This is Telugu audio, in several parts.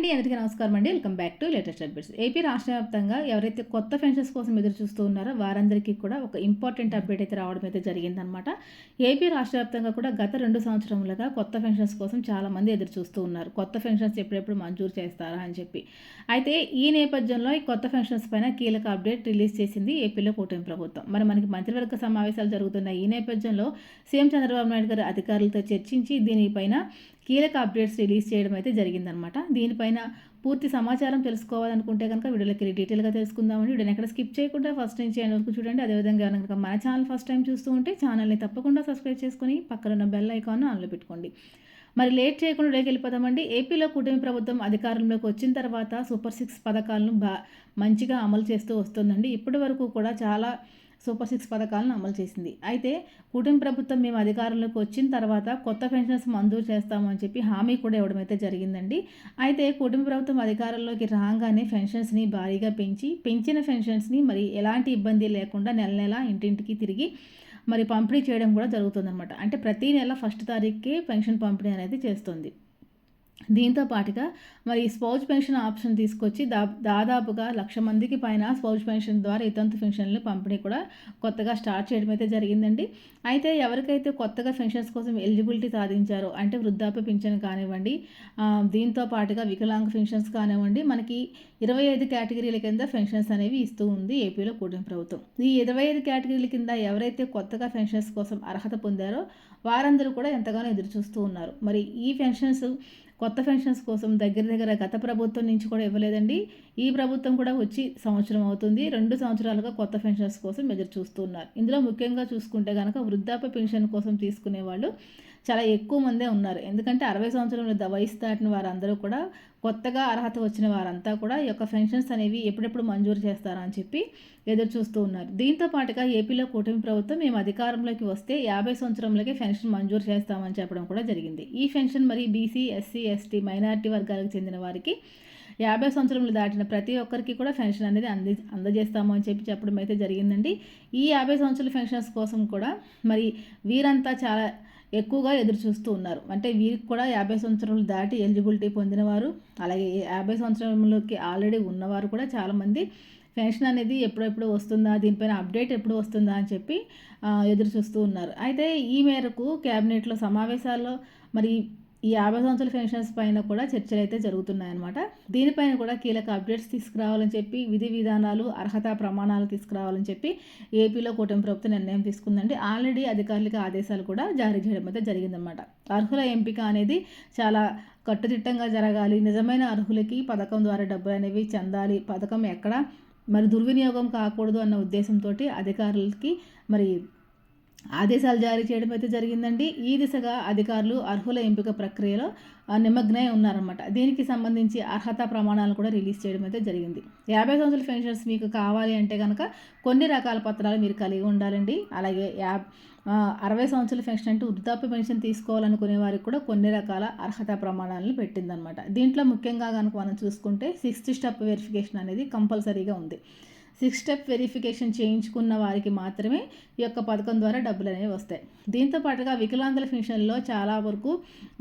అండి, అందరికీ నమస్కారం అండి. Welcome back to latest updates. AP రాష్ట్ర వ్యాప్తంగా ఎవరైతే కొత్త పెన్షన్స్ కోసం ఎదురు చూస్తూ ఉన్నారో వారందరికీ కూడా ఒక ఇంపార్టెంట్ అప్డేట్ అయితే రావడం అయితే జరిగిందనమాట. ఏపీ రాష్ట్ర వ్యాప్తంగా కూడా గత 2 సంవత్సరములుగా కొత్త పెన్షన్స్ కోసం చాలామంది ఎదురు చూస్తూ ఉన్నారు. కొత్త పెన్షన్స్ ఎప్పుడెప్పుడు మంజూరు చేస్తారా అని చెప్పి. అయితే ఈ నేపథ్యంలో ఈ కొత్త పెన్షన్స్ పైన కీలక అప్డేట్ రిలీజ్ చేసింది ఏపీలో కూటమి ప్రభుత్వం. మరి మనకి మంత్రివర్గ సమావేశాలు జరుగుతున్న ఈ నేపథ్యంలో సీఎం చంద్రబాబు నాయుడు గారు అధికారులతో చర్చించి దీనిపైన కీలక అప్డేట్స్ రిలీజ్ చేయడం అయితే జరిగిందనమాట. దీనిపైన పూర్తి సమాచారం తెలుసుకోవాలనుకుంటే కనుక వీడియోలోకి డీటెయిల్గా తెలుసుకుందామండి. వీడియోని ఎక్కడ స్కిప్ చేయకుండా ఫస్ట్ నుంచి ఎండ్ వరకు చూడండి. అదేవిధంగా కనుక మన ఛానల్ ఫస్ట్ టైం చూస్తూ ఉంటే ఛానల్ని తప్పకుండా సబ్స్క్రైబ్ చేసుకొని పక్కన ఉన్న బెల్ ఐకాన్ ఆన్లో పెట్టుకోండి. మరి లేట్ చేయకుండా వీడియోకి వెళ్ళిపోతామండి. ఏపీలో కూటమి ప్రభుత్వం అధికారంలోకి వచ్చిన తర్వాత సూపర్ 6 పథకాలను మంచిగా అమలు చేస్తూ వస్తుందండి. ఇప్పటి వరకు కూడా చాలా సూపర్ 6 పథకాలను అమలు చేసింది. అయితే కూటమి ప్రభుత్వం మేము అధికారంలోకి వచ్చిన తర్వాత కొత్త పెన్షన్స్ మంజూరు చేస్తామని చెప్పి హామీ కూడా ఇవ్వడం అయితే జరిగిందండి. అయితే కూటమి ప్రభుత్వం అధికారంలోకి రాగానే పెన్షన్స్ని భారీగా పెంచిన పెన్షన్స్ని మరి ఎలాంటి ఇబ్బంది లేకుండా నెల నెల ఇంటింటికి తిరిగి మరి పంపిణీ చేయడం కూడా జరుగుతుందన్నమాట. అంటే ప్రతి నెల 1 తారీఖుకే పెన్షన్ పంపిణీ అనేది చేస్తుంది. దీంతో పాటుగా మరి స్పౌజ్ పెన్షన్ ఆప్షన్ తీసుకొచ్చి దాదాపుగా 1,00,000 మందికి పైన స్పౌజ్ పెన్షన్ ద్వారా వితంతు పెన్షన్లు పంపిణీ కూడా కొత్తగా స్టార్ట్ చేయడం అయితే జరిగిందండి. అయితే ఎవరికైతే కొత్తగా పెన్షన్స్ కోసం ఎలిజిబిలిటీ సాధించారో అంటే వృద్ధాప్య పింఛన్ కానివ్వండి, దీంతో పాటుగా వికలాంగ పెన్షన్స్ కానివ్వండి, మనకి 25 కేటగిరీల కింద పెన్షన్స్ అనేవి ఇస్తూ ఉంది ఏపీలో కూటమి ప్రభుత్వం. ఈ 25 కేటగిరీల కింద ఎవరైతే కొత్తగా పెన్షన్స్ కోసం అర్హత పొందారో వారందరూ కూడా ఎంతగానో ఎదురు చూస్తూ ఉన్నారు. మరి ఈ పెన్షన్స్ కొత్త పెన్షన్స్ కోసం దగ్గర గత ప్రభుత్వం నుంచి కూడా ఇవ్వలేదండి. ఈ ప్రభుత్వం కూడా వచ్చి సంవత్సరం అవుతుంది. 2 సంవత్సరాలుగా కొత్త పెన్షన్స్ కోసం ఎదురు చూస్తున్నారు. ఇందులో ముఖ్యంగా చూసుకుంటే కనుక వృద్ధాప్య పెన్షన్ కోసం తీసుకునే వాళ్ళు చాలా ఎక్కువ మందే ఉన్నారు. ఎందుకంటే 60 సంవత్సరాల వయసు దాటిన వారందరూ కూడా కొత్తగా అర్హత వచ్చిన వారంతా కూడా ఈ యొక్క పెన్షన్స్ అనేవి ఎప్పుడెప్పుడు మంజూరు చేస్తారా అని చెప్పి ఎదురు చూస్తూ ఉన్నారు. దీంతో పాటుగా ఏపీలో కూటమి ప్రభుత్వం మేము అధికారంలోకి వస్తే 50 సంవత్సరంలోకి పెన్షన్ మంజూరు చేస్తామని చెప్పడం కూడా జరిగింది. ఈ పెన్షన్ మరి బీసీ, ఎస్సీ, ఎస్టీ, మైనారిటీ వర్గాలకు చెందిన వారికి 50 సంవత్సరములు దాటిన ప్రతి ఒక్కరికి కూడా పెన్షన్ అనేది అందజేస్తాము అని చెప్పడం అయితే జరిగిందండి. ఈ 50 సంవత్సరాల పెన్షన్స్ కోసం కూడా మరి వీరంతా చాలా ఎక్కువగా ఎదురు చూస్తూ ఉన్నారు. అంటే వీరికి కూడా 50 సంవత్సరాలు దాటి ఎలిజిబిలిటీ పొందినవారు, అలాగే 50 సంవత్సరంలోకి ఆల్రెడీ ఉన్నవారు కూడా చాలామంది పెన్షన్ అనేది ఎప్పుడెప్పుడు వస్తుందా, దీనిపైన అప్డేట్ ఎప్పుడు వస్తుందా అని చెప్పి ఎదురు చూస్తూ ఉన్నారు. అయితే ఈ మేరకు క్యాబినెట్లో సమావేశాల్లో మరి ఈ 50 సంవత్సరాల పెన్షన్స్ పైన కూడా చర్చలు అయితే జరుగుతున్నాయన్నమాట. దీనిపైన కూడా కీలక అప్డేట్స్ తీసుకురావాలని చెప్పి విధి విధానాలు, అర్హత ప్రమాణాలు తీసుకురావాలని చెప్పి ఏపీలో కూటమి ప్రభుత్వం నిర్ణయం తీసుకుందండి. ఆల్రెడీ అధికారులకు ఆదేశాలు కూడా జారీ చేయడం అయితే జరిగిందన్నమాట. అర్హుల ఎంపిక అనేది చాలా కట్టుదిట్టంగా జరగాలి. నిజమైన అర్హులకి పథకం ద్వారా డబ్బులు అనేవి చెందాలి. పథకం ఎక్కడ మరి దుర్వినియోగం కాకూడదు అన్న ఉద్దేశంతో అధికారులకి మరి ఆదేశాలు జారీ చేయడం అయితే జరిగిందండి. ఈ దిశగా అధికారులు అర్హుల ఎంపిక ప్రక్రియలో నిమగ్నై ఉన్నారన్నమాట. దీనికి సంబంధించి అర్హత ప్రమాణాలు కూడా రిలీజ్ చేయడం అయితే జరిగింది. 50 సంవత్సరాల పెన్షన్స్ మీకు కావాలి అంటే కనుక కొన్ని రకాల పత్రాలు మీరు కలిగి ఉండాలండి. అలాగే 60 సంవత్సరాల పెన్షన్ అంటే వృద్ధాప్య పెన్షన్ తీసుకోవాలనుకునే వారికి కూడా కొన్ని రకాల అర్హత ప్రమాణాలను పెట్టిందనమాట. దీంట్లో ముఖ్యంగా కనుక మనం చూసుకుంటే 6th స్టెప్ వెరిఫికేషన్ అనేది కంపల్సరీగా ఉంది. 6 స్టెప్ వెరిఫికేషన్ చేయించుకున్న వారికి మాత్రమే ఈ యొక్క పథకం ద్వారా డబ్బులు అనేవి వస్తాయి. దీంతో పాటుగా వికలాంగుల పెన్షన్లో చాలా వరకు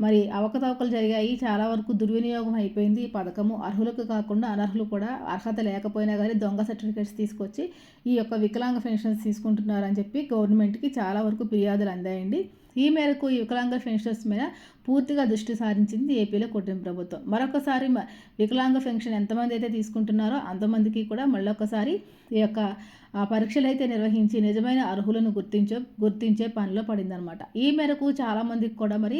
మరి అవకతవకలు జరిగాయి. చాలా వరకు దుర్వినియోగం అయిపోయింది ఈ పథకము. అర్హులకు కాకుండా అనర్హులు కూడా అర్హత లేకపోయినా కానీ దొంగ సర్టిఫికేట్స్ తీసుకొచ్చి ఈ యొక్క వికలాంగ పెన్షన్స్ తీసుకుంటున్నారని చెప్పి గవర్నమెంట్కి చాలా వరకు ఫిర్యాదులు అందాయండి. ఈ మేరకు ఈ వికలాంగ పెన్షన్స్ మీద పూర్తిగా దృష్టి సారించింది ఏపీలో కూటమి ప్రభుత్వం. మరొకసారి వికలాంగ పెన్షన్ ఎంతమంది అయితే తీసుకుంటున్నారో అంతమందికి కూడా మళ్ళొకసారి ఈ యొక్క పరీక్షలు అయితే నిర్వహించి నిజమైన అర్హులను గుర్తించే పనిలో పడిందనమాట. ఈ మేరకు చాలామందికి కూడా మరి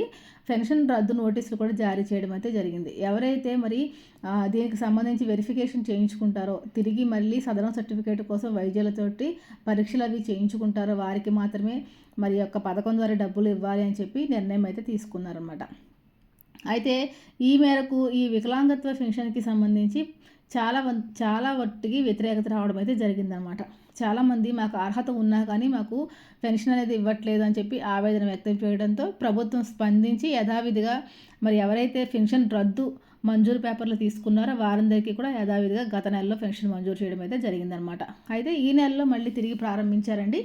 పెన్షన్ రద్దు నోటీసులు కూడా జారీ చేయడం అయితే జరిగింది. ఎవరైతే మరి దీనికి సంబంధించి వెరిఫికేషన్ చేయించుకుంటారో, తిరిగి మళ్ళీ సదరం సర్టిఫికేట్ కోసం వైద్యులతోటి పరీక్షలు అవి చేయించుకుంటారో వారికి మాత్రమే మరి యొక్క పథకం ద్వారా డబ్బులు ఇవ్వాలి అని చెప్పి నిర్ణయం అయితే తీసుకున్నారన్నమాట. అయితే ఈ మేరకు ఈ వికలాంగత్వ పెన్షన్కి సంబంధించి చాలా వట్టికి వ్యతిరేకత రావడం అయితే జరిగిందనమాట. చాలామంది మాకు అర్హత ఉన్నా కానీ మాకు పెన్షన్ అనేది ఇవ్వట్లేదు అని చెప్పి ఆవేదన వ్యక్తం చేయడంతో ప్రభుత్వం స్పందించి యథావిధిగా మరి ఎవరైతే పెన్షన్ రద్దు మంజూరు పేపర్లు తీసుకున్నారో వారందరికీ కూడా యథావిధిగా గత నెలలో పెన్షన్ మంజూరు చేయడం అయితే జరిగిందనమాట. అయితే ఈ నెలలో మళ్ళీ తిరిగి ప్రారంభించారండి.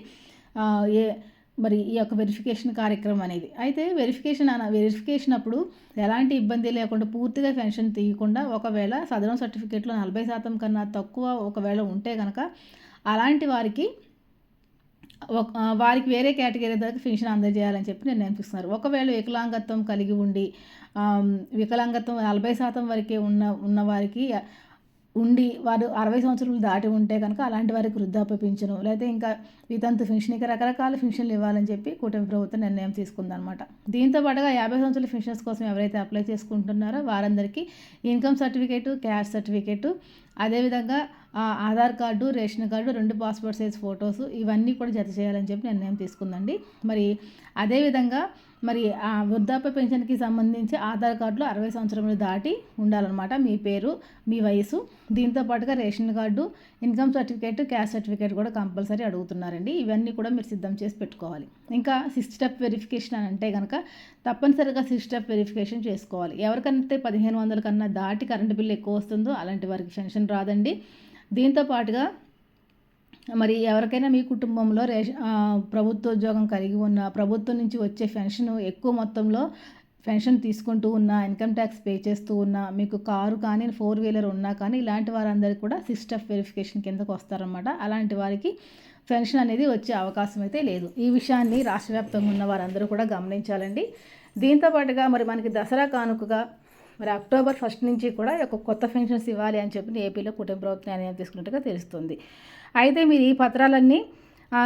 మరి ఈ యొక్క వెరిఫికేషన్ కార్యక్రమం అనేది. అయితే వెరిఫికేషన్ అప్పుడు ఎలాంటి ఇబ్బంది లేకుండా పూర్తిగా పెన్షన్ తీయకుండా ఒకవేళ సదరం సర్టిఫికేట్లో 40% కన్నా తక్కువ ఒకవేళ ఉంటే కనుక అలాంటి వారికి వారికి వేరే కేటగిరీ దాకా పెన్షన్ అందజేయాలని చెప్పి నిర్ణయం తీసుకున్నారు. ఒకవేళ వికలాంగత్వం కలిగి ఉండి వికలాంగత్వం 40% వరకే ఉన్న వారికి వారు 60 సంవత్సరాలు దాటి ఉంటే కనుక అలాంటి వారికి వృద్ధాప్య పింఛను లేకపోతే ఇంకా వితంతు పెన్షన్ ఇంకా రకరకాల పెన్షన్లు ఇవ్వాలని చెప్పి కూటమి ప్రభుత్వం నిర్ణయం తీసుకుందనమాట. దీంతో పాటుగా 50 సంవత్సరాల పెన్షన్స్ కోసం ఎవరైతే అప్లై చేసుకుంటున్నారో వారందరికీ ఇన్కమ్ సర్టిఫికేటు, క్యాస్ట్ సర్టిఫికేటు, అదేవిధంగా Aadhaar card, ration card, 2 passport size photos ఇవన్నీ కూడా జత చేయాలని చెప్పి నిర్ణయం తీసుకుందండి. మరి అదేవిధంగా మరి ఆ వృద్ధాప్య పెన్షన్కి సంబంధించి ఆధార్ కార్డులో 60 సంవత్సరములు దాటి ఉండాలన్నమాట మీ పేరు, మీ వయసు. దీంతో పాటుగా ration card, income certificate, caste certificate కూడా కంపల్సరీ అడుగుతున్నారండి. ఇవన్నీ కూడా మీరు సిద్ధం చేసి పెట్టుకోవాలి. ఇంకా 6 స్టెప్ వెరిఫికేషన్ అని అంటే కనుక తప్పనిసరిగా 6 స్టెప్ వెరిఫికేషన్ చేసుకోవాలి. ఎవరికైతే 1500 కన్నా దాటి కరెంటు బిల్లు ఎక్కువ వస్తుందో అలాంటి వారికి పెన్షన్ రాదండి. దీంతో పాటుగా మరి ఎవరికైనా మీ కుటుంబంలో ప్రభుత్వ ఉద్యోగం కలిగి ఉన్న ప్రభుత్వం నుంచి వచ్చే పెన్షన్ ఎక్కువ మొత్తంలో పెన్షన్ తీసుకుంటూ ఉన్నా, ఇన్కమ్ ట్యాక్స్ పే చేస్తూ ఉన్నా, మీకు కారు కానీ 4 వీలర్ ఉన్నా కానీ ఇలాంటి వారందరికీ కూడా 6 స్టెప్ వెరిఫికేషన్ కిందకు వస్తారన్నమాట. అలాంటి వారికి పెన్షన్ అనేది వచ్చే అవకాశం అయితే లేదు. ఈ విషయాన్ని రాష్ట్ర వ్యాప్తంగా ఉన్న వారందరూ కూడా గమనించాలండి. దీంతో పాటుగా మరి మనకి దసరా కానుకగా మరి అక్టోబర్ 1 నుంచి కూడా ఒక కొత్త పెన్షన్స్ ఇవ్వాలి అని చెప్పి ఏపీలో కుటుంబ ప్రభుత్వం నిర్ణయం తీసుకున్నట్టుగా తెలుస్తుంది. అయితే మీరు ఈ పత్రాలన్నీ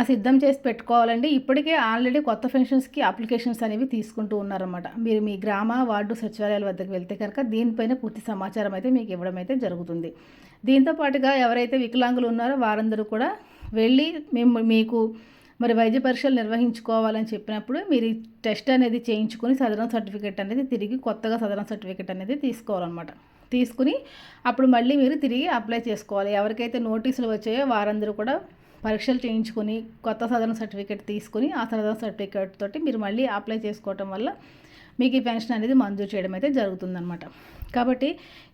సిద్ధం చేసి పెట్టుకోవాలండి. ఇప్పటికే ఆల్రెడీ కొత్త పెన్షన్స్కి అప్లికేషన్స్ అనేవి తీసుకుంటూ ఉన్నారన్నమాట. మీరు మీ గ్రామ వార్డు సచివాలయాల వద్దకు వెళ్తే కనుక దీనిపైన పూర్తి సమాచారం అయితే మీకు ఇవ్వడం అయితే జరుగుతుంది. దీంతో పాటుగా ఎవరైతే వికలాంగులు ఉన్నారో వారందరూ కూడా వెళ్ళి మీకు మరి వైద్య పరీక్షలు నిర్వహించుకోవాలని చెప్పినప్పుడు మీరు ఈ టెస్ట్ అనేది చేయించుకొని సదరం సర్టిఫికేట్ అనేది తిరిగి కొత్తగా సదరం సర్టిఫికేట్ అనేది తీసుకోవాలన్నమాట. తీసుకుని అప్పుడు మళ్ళీ మీరు తిరిగి అప్లై చేసుకోవాలి. ఎవరికైతే నోటీసులు వచ్చాయో వారందరూ కూడా పరీక్షలు చేయించుకొని కొత్త సదరం సర్టిఫికేట్ తీసుకుని ఆ సదరం సర్టిఫికేట్ తోటి మీరు మళ్ళీ అప్లై చేసుకోవటం వల్ల మీకు ఈ పెన్షన్ అనేది మంజూరు చేయడం అయితే జరుగుతుందన్నమాట. కాబట్టి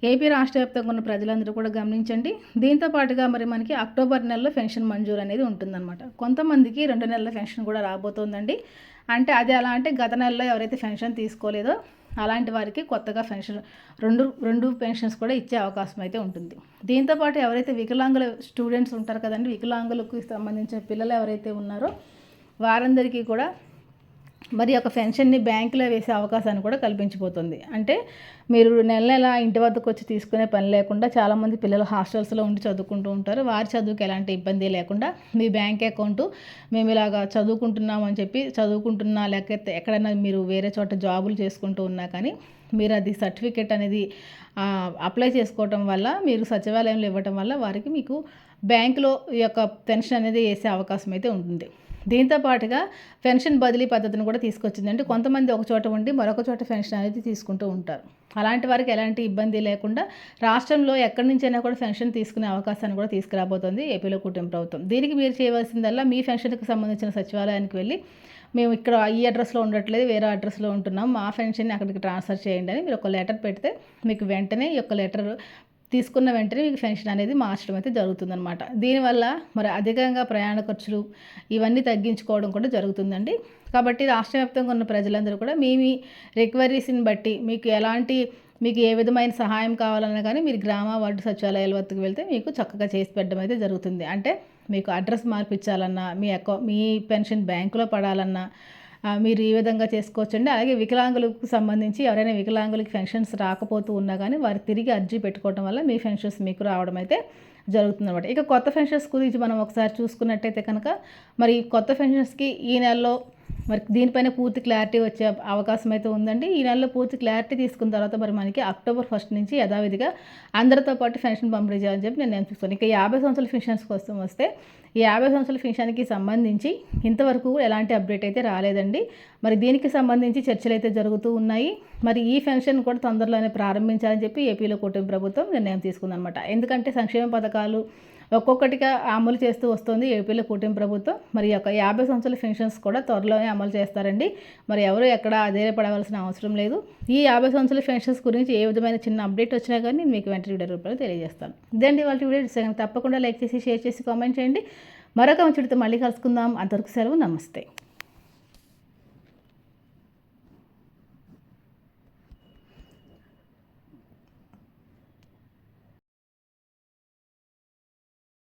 ఏపీ రాష్ట్ర వ్యాప్తంగా ఉన్న ప్రజలందరూ కూడా గమనించండి. దీంతో పాటుగా మరి మనకి అక్టోబర్ నెలలో పెన్షన్ మంజూరు అనేది ఉంటుందన్నమాట. కొంతమందికి 2 నెలల పెన్షన్ కూడా రాబోతోందండి. అంటే అది ఎలా అంటే గత నెలలో ఎవరైతే పెన్షన్ తీసుకోలేదో అలాంటి వారికి కొత్తగా పెన్షన్ రెండు పెన్షన్స్ కూడా ఇచ్చే అవకాశం అయితే ఉంటుంది. దీంతోపాటు ఎవరైతే వికలాంగుల స్టూడెంట్స్ ఉంటారు కదండి, వికలాంగులకు సంబంధించిన పిల్లలు ఎవరైతే ఉన్నారో వారందరికీ కూడా మరి ఒక పెన్షన్ని బ్యాంకులో వేసే అవకాశాన్ని కూడా కల్పించబోతుంది. అంటే మీరు నెల ఇంటి వద్దకు వచ్చి తీసుకునే పని లేకుండా చాలామంది పిల్లలు హాస్టల్స్లో ఉండి చదువుకుంటూ ఉంటారు. వారి చదువుకి ఎలాంటి ఇబ్బంది లేకుండా మీ బ్యాంక్ అకౌంటు మేము ఇలాగా చదువుకుంటున్నామని చెప్పి చదువుకుంటున్నా లేకపోతే ఎక్కడైనా మీరు వేరే చోట జాబులు చేసుకుంటూ ఉన్నా కానీ మీరు అది సర్టిఫికేట్ అనేది అప్లై చేసుకోవటం వల్ల మీరు సచివాలయంలో ఇవ్వటం వల్ల వారికి మీకు బ్యాంకులో ఈ యొక్క పెన్షన్ అనేది వేసే అవకాశం అయితే ఉంటుంది. దీంతో పాటుగా పెన్షన్ బదిలీ పద్ధతిని కూడా తీసుకొచ్చిందంటే కొంతమంది ఒక చోట ఉండి మరొక చోట పెన్షన్ అనేది తీసుకుంటూ ఉంటారు. అలాంటి వారికి ఎలాంటి ఇబ్బంది లేకుండా రాష్ట్రంలో ఎక్కడి నుంచైనా కూడా పెన్షన్ తీసుకునే అవకాశాన్ని కూడా తీసుకురాబోతుంది ఏపీలో కుటుంబ ప్రభుత్వం. దీనికి మీరు చేయవలసిందల్లా మీ పెన్షన్కి సంబంధించిన సచివాలయానికి వెళ్ళి మేము ఇక్కడ ఈ అడ్రస్లో ఉండట్లేదు, వేరే అడ్రస్లో ఉంటున్నాం, మా పెన్షన్ని అక్కడికి ట్రాన్స్ఫర్ చేయండి అని మీరు ఒక లెటర్ పెడితే మీకు వెంటనే ఈ యొక్క లెటర్ తీసుకున్న వెంటనే మీకు పెన్షన్ అనేది మార్చడం అయితే జరుగుతుందన్నమాట. దీనివల్ల మరి అధికంగా ప్రయాణ ఖర్చులు ఇవన్నీ తగ్గించుకోవడం కూడా జరుగుతుందండి. కాబట్టి రాష్ట్ర వ్యాప్తంగా ఉన్న ప్రజలందరూ కూడా మీ రిక్వైరీస్ని బట్టి మీకు ఏ విధమైన సహాయం కావాలన్నా కానీ మీరు గ్రామ వార్డు సచివాలయాల వద్దకు వెళ్తే మీకు చక్కగా చేసి పెట్టడం అయితే జరుగుతుంది. అంటే మీకు అడ్రస్ మార్పిచ్చాలన్నా మీ పెన్షన్ బ్యాంకులో పడాలన్నా మీరు ఈ విధంగా చేసుకోవచ్చండి. అలాగే వికలాంగులకు సంబంధించి ఎవరైనా వికలాంగులకి పెన్షన్స్ రాకపోతూ ఉన్నా కానీ వారు తిరిగి అర్జీ పెట్టుకోవడం వల్ల మీ పెన్షన్స్ మీకు రావడం అయితే జరుగుతుందన్నమాట. ఇక కొత్త పెన్షన్స్ గురించి మనం ఒకసారి చూసుకున్నట్టయితే కనుక మరి కొత్త పెన్షన్స్కి ఈ నెలలో మరి దీనిపైన పూర్తి క్లారిటీ వచ్చే అవకాశం అయితే ఉందండి. ఈ నెలలో పూర్తి క్లారిటీ తీసుకున్న తర్వాత మరి మనకి అక్టోబర్ 1 నుంచి యథావిధిగా అందరితో పాటు పెన్షన్ పంపిణీ చేయాలని చెప్పి నేను తీసుకున్నాను. ఇక 50 సంవత్సరాల పెన్షన్స్ కోసం వస్తే ఈ 50 సంవత్సరాల పెన్షన్కి సంబంధించి ఇంతవరకు ఎలాంటి అప్డేట్ అయితే రాలేదండి. మరి దీనికి సంబంధించి చర్చలు అయితే జరుగుతూ ఉన్నాయి. మరి ఈ పెన్షన్ కూడా తొందరలోనే ప్రారంభించాలని చెప్పి ఏపీలో కుటుంబ ప్రభుత్వం నిర్ణయం తీసుకుందనమాట. ఎందుకంటే సంక్షేమ పథకాలు ఒక్కొక్కటిగా అమలు చేస్తూ వస్తుంది ఏపీలో కూటమి ప్రభుత్వం. మరి యొక్క 50 సంవత్సరాల పెన్షన్స్ కూడా త్వరలోనే అమలు చేస్తారండి. మరి ఎవరు ఎక్కడ అధైర్యపడవలసిన అవసరం లేదు. ఈ 50 సంవత్సరాల పెన్షన్స్ గురించి ఏ విధమైన చిన్న అప్డేట్ వచ్చినా కానీ నేను మీకు వెంటనే వీడియో రూపంలో తెలియజేస్తాను. ఇదండి వాళ్ళ వీడియో. తప్పకుండా లైక్ చేసి షేర్ చేసి కామెంట్ చేయండి. మరొక మంచితో మళ్ళీ కలుసుకుందాం. అంతవరకు సెలవు. నమస్తే.